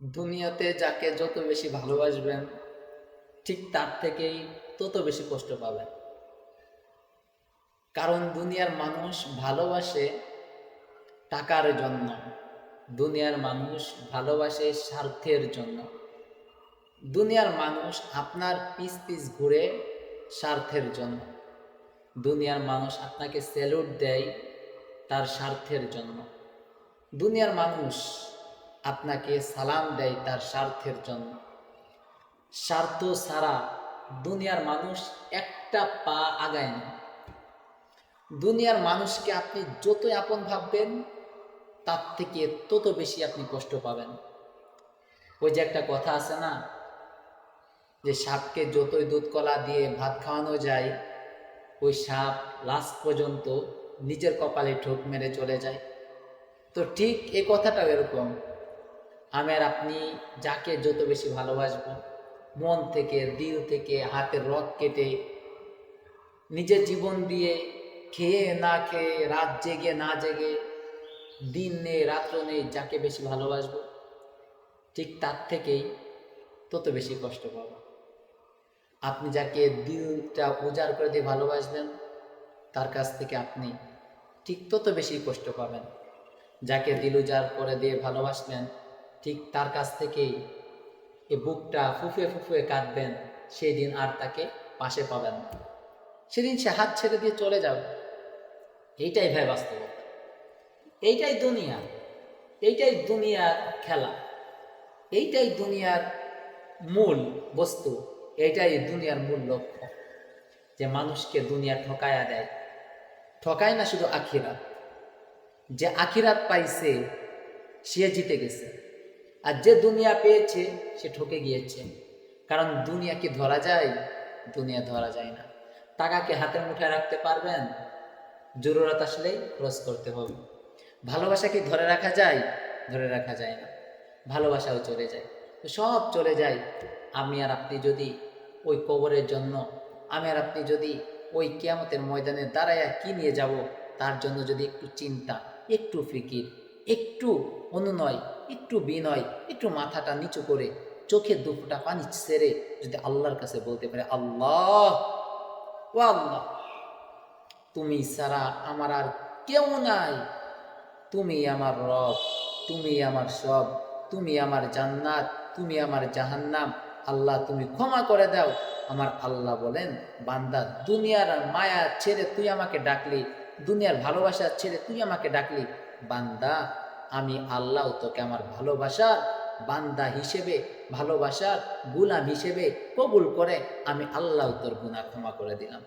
দুনিয়াতে যাকে যত বেশি ভালোবাসবেন ঠিক তার থেকেই তত বেশি কষ্ট পাবেন। কারণ দুনিয়ার মানুষ ভালোবাসে টাকার জন্য, দুনিয়ার মানুষ ভালোবাসে স্বার্থের জন্য, দুনিয়ার মানুষ আপনার পিছ পিছ ঘুরে স্বার্থের জন্য, দুনিয়ার মানুষ আপনাকে স্যালুট দেয় তার স্বার্থের জন্য, দুনিয়ার মানুষ আপনাকে সালাম দেয় তার স্বার্থের জন্য। স্বার্থ ছাড়া দুনিয়ার মানুষ একটা পা আগায় না। দুনিয়ার মানুষকে আপনি যতই আপন ভাববেন তার থেকে তত বেশি আপনি কষ্ট পাবেন। ওই যে একটা কথা আছে না, যে সাপকে যতই দুধ কলা দিয়ে ভাত খাওয়ানো যায়, ওই সাপ লাস্ট পর্যন্ত নিজের কপালে ঠোক মেরে চলে যায়। তো ঠিক এই কথাটাও এরকম, আমি আর আপনি যাকে যত বেশি ভালোবাসবো, মন থেকে দিল থেকে হাতের রক কেটে নিজের জীবন দিয়ে, খেয়ে না খেয়ে, রাত জেগে না জেগে, দিন নেই রাত্র নেই, যাকে বেশি ভালোবাসবো ঠিক তার থেকেই তত বেশি কষ্ট পাবো। আপনি যাকে দিলটা উজাড় করে দিয়ে ভালোবাসবেন তার কাছ থেকে আপনি ঠিক তত বেশি কষ্ট পাবেন। যাকে দিল উজাড় করে দিয়ে ভালোবাসবেন ঠিক তার কাছ থেকেই এ বুকটা ফুফে ফুফে কাঁদবেন, সেই দিন আর তাকে পাশে পাবেন না, সেদিন সে হাত ছেড়ে দিয়ে চলে যাবে। এইটাই ভাই বাস্তবতা, এইটাই দুনিয়া, এইটাই দুনিয়ার খেলা, এইটাই দুনিয়ার মূল বস্তু, এইটাই দুনিয়ার মূল লক্ষ্য, যে মানুষকে দুনিয়া ঠকায়া দেয়। ঠকায় না শুধু আখিরাত, যে আখিরাত পাইছে সে জিতে গেছে, আর যে দুনিয়া পেয়েছে সে ঠকে গিয়েছে। কারণ দুনিয়া কি ধরা যায়? দুনিয়া ধরা যায় না। টাকাকে হাতের মুঠায় রাখতে পারবেন? জরুরত আসলেই খরচ করতে হবে। ভালোবাসা কি ধরে রাখা যায়? ধরে রাখা যায় না, ভালোবাসাও চলে যায়। তো সব চলে যায়। আমি আর আপনি যদি ওই কবরের জন্য, আমি আর আপনি যদি ওই কিয়ামতের ময়দানে দাঁড়াইয়া কি নিয়ে যাব তার জন্য যদি একটু চিন্তা, একটু ফিকির, একটু অনুনয়, একটু বিনয়, একটু মাথাটা নিচু করে চোখে দুফোঁটা পানি ছেড়ে যদি আল্লাহর কাছে বলতে পারে, আল্লাহ, ও আল্লাহ, তুমি ছাড়া আমার আর কেউ নাই, তুমি আমার রব, তুমি আমার সব, তুমি আমার জান্নাত, তুমি আমার জাহান্নাম, আল্লাহ তুমি ক্ষমা করে দাও। আমার আল্লাহ বলেন, বান্দা, দুনিয়ার মায়া ছেড়ে তুই আমাকে ডাকলি, দুনিয়ার ভালোবাসা ছেড়ে তুই আমাকে ডাকলি, বান্দা আমি আল্লাহ তোকে আমার ভালোবাসার বান্দা হিসেবে, ভালোবাসার গুলাম হিসেবে কবুল করে আমি আল্লাহ তোর গুনাহ ক্ষমা করে দিলাম।